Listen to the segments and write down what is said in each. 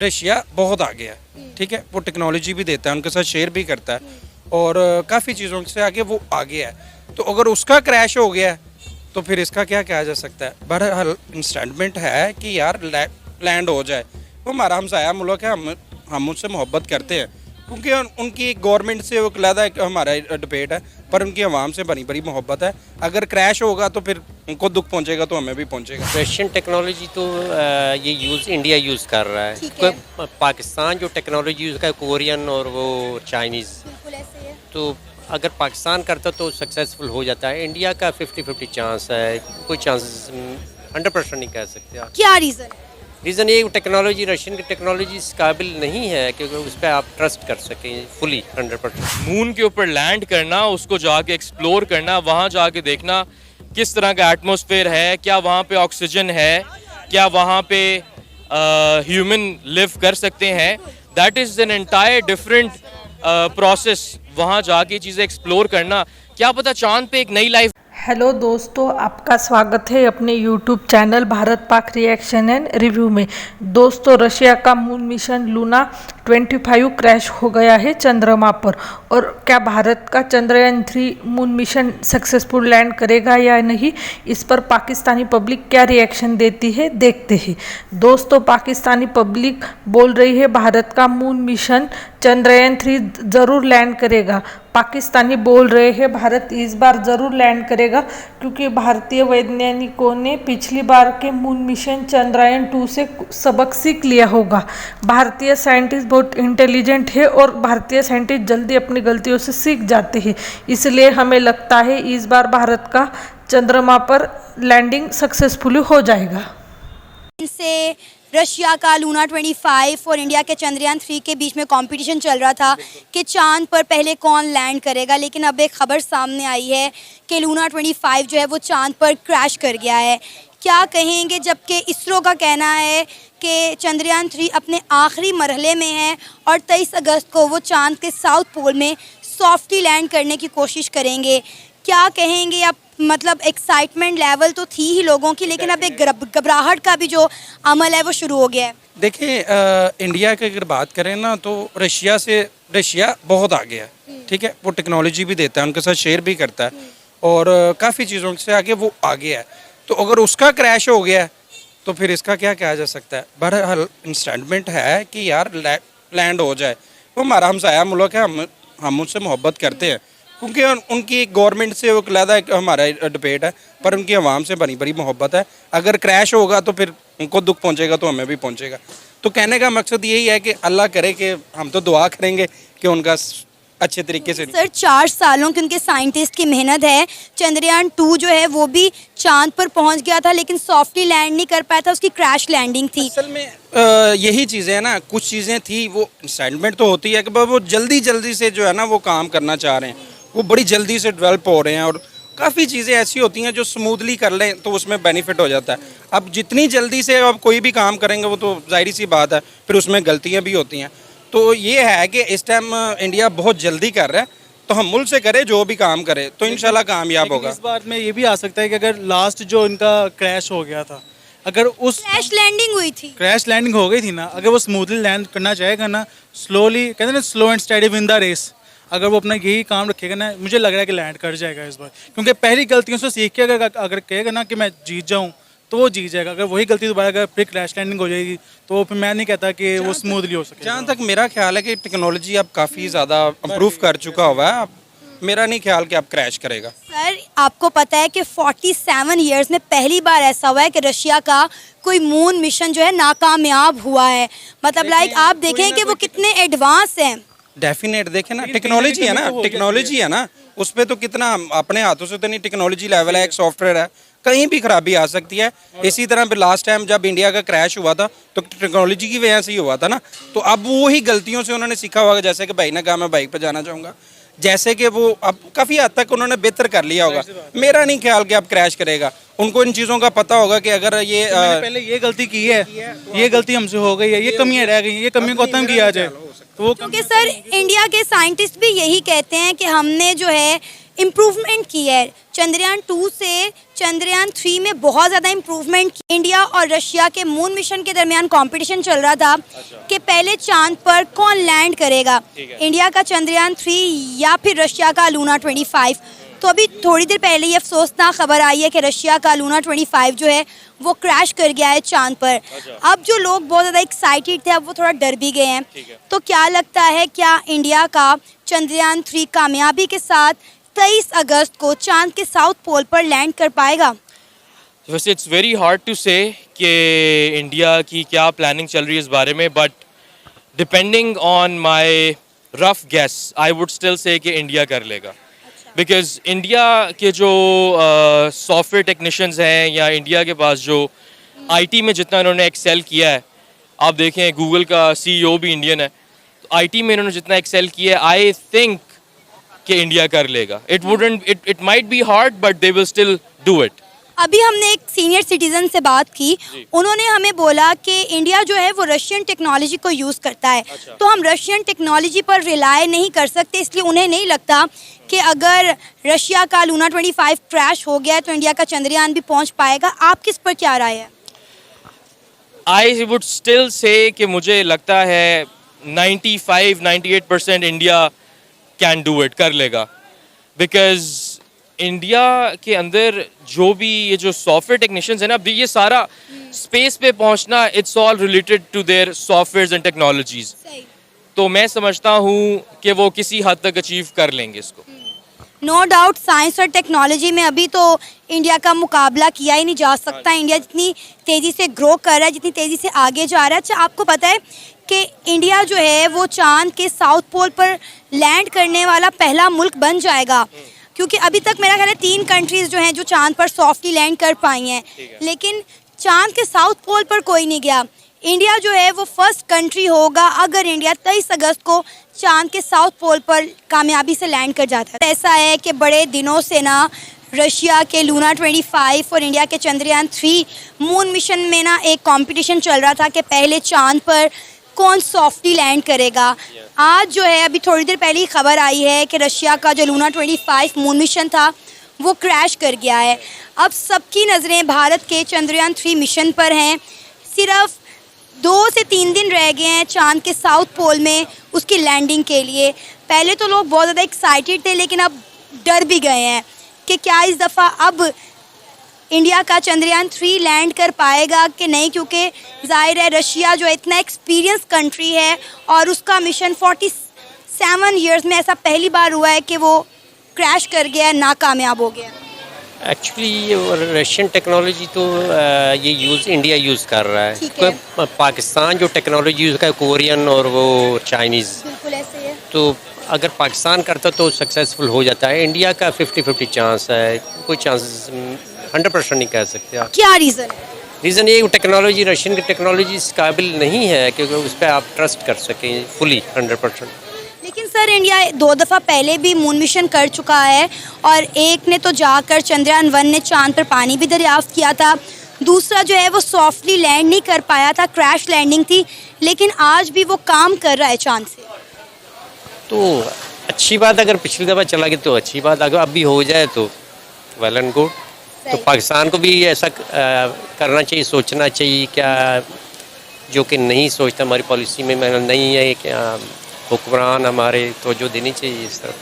Russia बहुत आगे है, ठीक है। वो टेक्नोलॉजी भी देता है, उनके साथ शेयर भी करता है और काफ़ी चीज़ों से आगे वो आगे है। तो अगर उसका क्रैश हो गया है तो फिर इसका क्या कहा जा सकता है। बहरहाल इंस्टेटमेंट है कि यार लैंड हो जाए। वो हमारा हमसाया मुल्क है, हम उससे मोहब्बत करते हैं क्योंकि उनकी गवर्नमेंट से वो अलग एक हमारा डिबेट है, पर उनकी आवाम से बड़ी बड़ी मोहब्बत है। अगर क्रैश होगा तो फिर उनको दुख पहुंचेगा तो हमें भी पहुंचेगा। रशियन टेक्नोलॉजी तो ये इंडिया यूज़ कर रहा है। ठीक है। पाकिस्तान जो टेक्नोलॉजी यूज़ का कोरियन और वो चाइनीज़, बिल्कुल ऐसे ही है। तो अगर पाकिस्तान करता तो सक्सेसफुल हो जाता है। इंडिया का 50-50 चांस है, कोई चांसेस 100% नहीं कह सकते आप। क्या रीजन है? रीज़न ये टेक्नोलॉजी, रशियन की टेक्नोलॉजी इस काबिल नहीं है कि उस पर आप ट्रस्ट कर सकें फुली 100%। मून के ऊपर लैंड करना, उसको जाके एक्सप्लोर करना, वहाँ जाके देखना किस तरह का एटमॉस्फेयर है, क्या वहाँ पे ऑक्सीजन है, क्या वहाँ पे ह्यूमन लिव कर सकते हैं। That is an entire different process. वहाँ जाके चीज़ें एक्सप्लोर करना, क्या पता चांद पे एक नई लाइफ। हेलो दोस्तों, आपका स्वागत है अपने YouTube channel Bharat Pak reaction and review में। दोस्तों, रशिया का मून मिशन लूना 25 क्रैश हो गया है चंद्रमा पर। और क्या भारत का Chandrayaan 3 moon mission successful land करेगा या नहीं, इस पर पाकिस्तानी पब्लिक क्या रिएक्शन देती है, देखते हैं। दोस्तों, पाकिस्तानी पब्लिक बोल रही है भारत का मून मिशन चंद्रयान 3 ज़रूर लैंड करेगा। पाकिस्तानी बोल रहे हैं भारत इस बार ज़रूर लैंड करेगा क्योंकि भारतीय वैज्ञानिकों ने पिछली बार के मून मिशन चंद्रयान 2 से सबक सीख लिया होगा। भारतीय साइंटिस्ट बहुत इंटेलिजेंट है और भारतीय साइंटिस्ट जल्दी अपनी गलतियों से सीख जाते हैं, इसलिए हमें लगता है इस बार भारत का चंद्रमा पर लैंडिंग सक्सेसफुली हो जाएगा। इनसे रशिया का लूना 25 और इंडिया के चंद्रयान 3 के बीच में कंपटीशन चल रहा था कि चांद पर पहले कौन लैंड करेगा, लेकिन अब एक खबर सामने आई है कि लूना 25 जो है वो चांद पर क्रैश कर गया है। क्या कहेंगे, जबकि इसरो का कहना है कि चंद्रयान 3 अपने आखिरी मरहले में है और 23 अगस्त को वो चांद के साउथ पोल में सॉफ्टली लैंड करने की कोशिश करेंगे। क्या कहेंगे आप? मतलब एक्साइटमेंट लेवल तो थी ही लोगों की, लेकिन अब एक घबराहट का भी जो अमल है वो शुरू हो गया है। देखिए, इंडिया की अगर बात करें ना तो रशिया बहुत आगे है, ठीक है। वो टेक्नोलॉजी भी देता है, उनके साथ शेयर भी करता है और काफ़ी चीज़ों से आगे वो आगे है। तो अगर उसका क्रैश हो गया है तो फिर इसका क्या कहा जा सकता है। बहरहाल इंस्टेटमेंट है कि यार लैंड हो जाए। वो हमारा हमसाया मुल्क है, हम उससे मोहब्बत करते हैं क्योंकि उनकी गवर्नमेंट से वो अलग एक हमारा डिबेट है, पर उनकी आवाम से बड़ी बड़ी मोहब्बत है। अगर क्रैश होगा तो फिर उनको दुख पहुंचेगा तो हमें भी पहुंचेगा। तो कहने का मकसद यही है कि अल्लाह करे कि हम तो दुआ करेंगे कि उनका अच्छे तरीके से। सर, 4 सालों की उनके साइंटिस्ट की मेहनत है। चंद्रयान 2 जो है वो भी चांद पर पहुंच गया था, लेकिन सॉफ्टली लैंड नहीं कर पाया था, उसकी क्रैश लैंडिंग थी। असल में यही चीज़ें हैं ना, कुछ चीज़ें थी वो एक्साइटमेंट तो होती है कि वो जल्दी से जो है ना वो काम करना चाह रहे हैं, वो बड़ी जल्दी से डेवलप हो रहे हैं और काफ़ी चीज़ें ऐसी होती हैं जो स्मूथली कर लें तो उसमें बेनिफिट हो जाता है। अब जितनी जल्दी से आप कोई भी काम करेंगे वो तो जाहिर सी बात है फिर उसमें गलतियां भी होती हैं। तो ये है कि इस टाइम इंडिया बहुत जल्दी कर रहा है, तो हम मुल्क से करें जो भी काम करे तो इंशाल्लाह कामयाब होगा। इस बात में ये भी आ सकता है कि अगर लास्ट जो इनका क्रैश हो गया था, अगर उस क्रैश लैंडिंग हुई थी, क्रैश लैंडिंग हो गई थी ना, अगर वो स्मूथली लैंड करना चाहेगा ना, स्लोली कहते हैं ना, slow and steady win the race, अगर वो अपना यही काम रखेगा ना, मुझे लग रहा है कि लैंड कर जाएगा इस बार। क्योंकि पहली गलतियों से सीख के अगर कहेगा ना कि मैं जीत जाऊँ तो वो जीत जाएगा। अगर वही गलती दोबारा अगर फिर क्रैश लैंडिंग हो जाएगी तो फिर मैं नहीं कहता कि वो स्मूथली हो सके। जहाँ तक मेरा ख्याल है कि टेक्नोलॉजी अब काफ़ी ज़्यादा इम्प्रूव कर चुका हुआ है, अब मेरा नहीं ख्याल कि अब क्रैश करेगा। सर आपको पता है कि 47 ईयर्स में पहली बार ऐसा हुआ है कि रशिया का कोई मून मिशन जो है नाकामयाब हुआ है। मतलब लाइक आप देखें कि वो कितने एडवांस हैं। डेफिनेट देखें ना, टेक्नोलॉजी है ना, टेक्नोलॉजी है ना, उस पर तो कितना अपने हाथों से तो नहीं, टेक्नोलॉजी लेवल है, एक सॉफ्टवेयर है, कहीं भी खराबी आ सकती है। इसी तरह फिर लास्ट टाइम जब इंडिया का क्रैश हुआ था तो टेक्नोलॉजी की वजह से ही हुआ था ना। तो अब वो ही गलतियों से उन्होंने सीखा होगा, जैसे कि भाई ने कहा मैं बाइक पर जाना चाहूँगा, जैसे कि वो अब काफ़ी हद तक उन्होंने बेहतर कर लिया होगा। मेरा नहीं ख्याल कि अब क्रैश करेगा। उनको इन चीज़ों का पता होगा कि अगर ये पहले ये गलती की है, ये गलती हमसे हो गई है, ये कमियाँ रह गई, ये कमियों को खत्म किया जाए तो वो। क्योंकि सर इंडिया के साइंटिस्ट भी यही कहते हैं कि हमने जो है इम्प्रूवमेंट की है। चंद्रयान 2 से चंद्रयान 3 में बहुत ज़्यादा इम्प्रूवमेंट की। इंडिया और रशिया के मून मिशन के दरमियान कंपटीशन चल रहा था कि पहले चांद पर कौन लैंड करेगा, इंडिया का चंद्रयान 3 या फिर रशिया का लूना 25। तो अभी थोड़ी देर पहले ये अफसोसनाक खबर आई है कि रशिया का लूना 25 जो है वो क्रैश कर गया है चांद पर। अब जो लोग बहुत ज़्यादा एक्साइटेड थे अब वो थोड़ा डर भी गए हैं। तो क्या लगता है, क्या इंडिया का चंद्रयान 3 कामयाबी के साथ 23 अगस्त को चांद के साउथ पोल पर लैंड कर पाएगा? वैसे इट्स वेरी हार्ड टू से कि इंडिया की क्या प्लानिंग चल रही है इस बारे में, but depending on my rough guess I would still say कि इंडिया कर लेगा। बिकॉज इंडिया के जो सॉफ्टवेयर टेक्नीशियंस हैं या इंडिया के पास जो आईटी में जितना इन्होंने एक्सेल किया है, आप देखें गूगल का सीईओ भी इंडियन है, तो आईटी में इन्होंने जितना एक्सेल किया है आई थिंक कि इंडिया कर लेगा। It might be hard but they will still do it. अभी हमने एक सीनियर सिटीजन से बात की, उन्होंने हमें बोला कि इंडिया जो है वो रशियन टेक्नोलॉजी को यूज़ करता है। तो हम रशियन टेक्नोलॉजी पर रिलाय नहीं कर सकते, इसलिए उन्हें नहीं लगता कि अगर रशिया का लूना 25 क्रैश हो गया तो इंडिया का चंद्रयान भी पहुंच पाएगा। आप किस पर क्या राय है? आई वुड स्टिल से कि मुझे लगता है 95-98% इंडिया कैन डू इट, कर लेगा। बिकॉज इंडिया के अंदर जो भी ये जो सॉफ्टवेयर टेक्नीशियंस है ना, ये सारा स्पेस पे पहुंचना it's all related to their softwares and technologies. तो मैं समझता हूँ कि वो किसी हद तक अचीव कर लेंगे इसको। नो डाउट साइंस और टेक्नोलॉजी में अभी तो इंडिया का मुकाबला किया ही नहीं जा सकता। इंडिया जितनी तेज़ी से ग्रो कर रहा है, जितनी तेज़ी से आगे जा रहा है। अच्छा, आपको पता है कि इंडिया जो है वो चांद के साउथ पोल पर लैंड करने वाला पहला मुल्क बन जाएगा, क्योंकि अभी तक मेरा ख्याल है 3 कंट्रीज़ जो हैं जो चांद पर सॉफ्टली लैंड कर पाई हैं, लेकिन चांद के साउथ पोल पर कोई नहीं गया। इंडिया जो है वो फर्स्ट कंट्री होगा अगर इंडिया 23 अगस्त को चांद के साउथ पोल पर कामयाबी से लैंड कर जाता है। ऐसा है कि बड़े दिनों से ना रशिया के लूना 25 और इंडिया के चंद्रयान 3 मून मिशन में ना एक कंपटीशन चल रहा था कि पहले चांद पर कौन सॉफ्टली लैंड करेगा। आज जो है अभी थोड़ी देर पहले ही खबर आई है कि रशिया का जो लूना 25 मून मिशन था वो क्रैश कर गया है। अब सबकी नज़रें भारत के चंद्रयान 3 मिशन पर हैं। सिर्फ 2 से 3 दिन रह गए हैं चांद के साउथ पोल में उसकी लैंडिंग के लिए। पहले तो लोग बहुत ज़्यादा एक्साइटेड थे, लेकिन अब डर भी गए हैं कि क्या इस दफ़ा अब इंडिया का चंद्रयान 3 लैंड कर पाएगा कि नहीं, क्योंकि जाहिर है रशिया जो इतना एक्सपीरियंस कंट्री है और उसका मिशन 47 ईयर्स में ऐसा पहली बार हुआ है कि वो क्रैश कर गया, नाकामयाब हो गया। एक्चुअली रशियन टेक्नोलॉजी तो ये इंडिया यूज़ कर रहा है। ठीक है। तो पाकिस्तान जो टेक्नोलॉजी यूज़ कर कोरियन और वो चाइनीज़, बिल्कुल ऐसे है। तो अगर पाकिस्तान करता तो सक्सेसफुल हो जाता है। इंडिया का 50-50 चांस है, कोई चांसेस 100% नहीं कह सकते आप। क्या रीज़न है? रीज़न ये टेक्नोलॉजी, रशियन की टेक्नोलॉजी इस काबिल नहीं है कि उस पर आप ट्रस्ट कर सकें फुली 100%। लेकिन सर इंडिया 2 दफ़ा पहले भी मून मिशन कर चुका है और एक ने तो जाकर चंद्रयान 1 ने चांद पर पानी भी दरियाफ्त किया था, दूसरा जो है वो सॉफ्टली लैंड नहीं कर पाया था, क्रैश लैंडिंग थी, लेकिन आज भी वो काम कर रहा है चांद से। तो अच्छी बात, अगर पिछली दफ़ा चला गया तो अच्छी बात, अगर अब भी हो जाए तो वेल एंड गुड। तो पाकिस्तान को भी ऐसा करना चाहिए, सोचना चाहिए, क्या जो कि नहीं सोचता, हमारी पॉलिसी में नहीं है क्या हुक्मरान हमारे तो जो देनी चाहिए इस तरफ।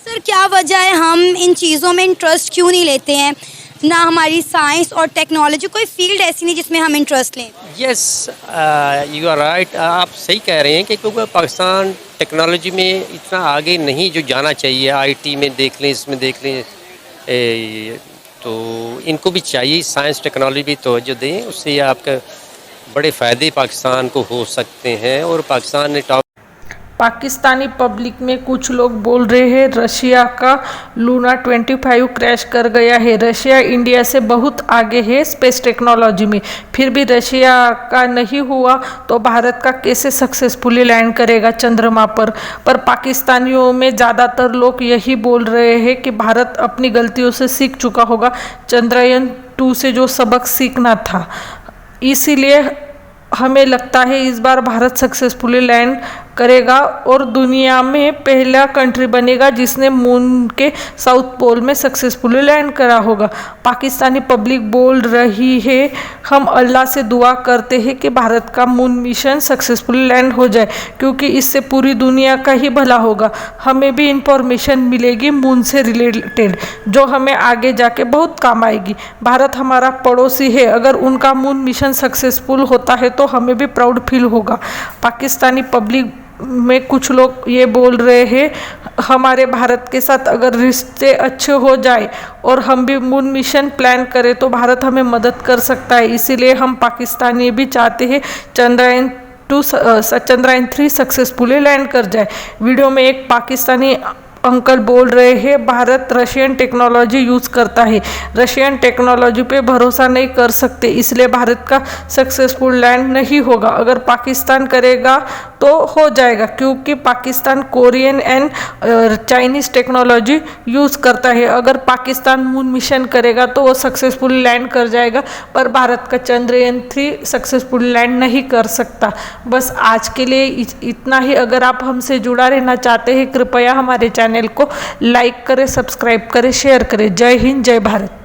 सर क्या वजह है हम इन चीज़ों में इंटरेस्ट क्यों नहीं लेते हैं? ना हमारी साइंस और टेक्नोलॉजी कोई फील्ड ऐसी नहीं जिसमें हम इंटरेस्ट लें। यस, यू आर राइट, आप सही कह रहे हैं कि क्योंकि पाकिस्तान टेक्नोलॉजी में इतना आगे नहीं जो जाना चाहिए। आईटी में देख लें, इसमें देख लें, तो इनको भी चाहिए साइंस टेक्नोलॉजी भी तवज्जो दें, उससे आपका बड़े फ़ायदे पाकिस्तान को हो सकते हैं। और पाकिस्तान ने पाकिस्तानी पब्लिक में कुछ लोग बोल रहे हैं रशिया का लूना 25 क्रैश कर गया है। रशिया इंडिया से बहुत आगे है स्पेस टेक्नोलॉजी में, फिर भी रशिया का नहीं हुआ तो भारत का कैसे सक्सेसफुली लैंड करेगा चंद्रमा पर पाकिस्तानियों में ज़्यादातर लोग यही बोल रहे हैं कि भारत अपनी गलतियों से सीख चुका होगा, चंद्रयान 2 से जो सबक सीखना था, इसीलिए हमें लगता है इस बार भारत सक्सेसफुली लैंड करेगा और दुनिया में पहला कंट्री बनेगा जिसने मून के साउथ पोल में सक्सेसफुली लैंड करा होगा। पाकिस्तानी पब्लिक बोल रही है, हम अल्लाह से दुआ करते हैं कि भारत का मून मिशन सक्सेसफुली लैंड हो जाए, क्योंकि इससे पूरी दुनिया का ही भला होगा। हमें भी इंफॉर्मेशन मिलेगी मून से रिलेटेड जो हमें आगे जाके बहुत काम आएगी। भारत हमारा पड़ोसी है, अगर उनका मून मिशन सक्सेसफुल होता है तो हमें भी प्राउड फील होगा। पाकिस्तानी पब्लिक में कुछ लोग ये बोल रहे हैं, हमारे भारत के साथ अगर रिश्ते अच्छे हो जाए और हम भी मून मिशन प्लान करें तो भारत हमें मदद कर सकता है। इसीलिए हम पाकिस्तानी भी चाहते हैं चंद्रयान 3 सक्सेसफुली लैंड कर जाए। वीडियो में एक पाकिस्तानी अंकल बोल रहे हैं, भारत रशियन टेक्नोलॉजी यूज़ करता है, रशियन टेक्नोलॉजी पे भरोसा नहीं कर सकते, इसलिए भारत का सक्सेसफुल लैंड नहीं होगा। अगर पाकिस्तान करेगा तो हो जाएगा, क्योंकि Pakistan Korean and Chinese technology use करता है। अगर पाकिस्तान मून मिशन करेगा तो वो सक्सेसफुल लैंड कर जाएगा, पर भारत का चंद्रयान 3 सक्सेसफुल लैंड नहीं कर सकता। बस आज के लिए इतना ही। अगर आप हमसे जुड़ा रहना चाहते हैं, कृपया हमारे चैनल को लाइक करें, सब्सक्राइब करें, शेयर करें। जय हिंद, जय भारत।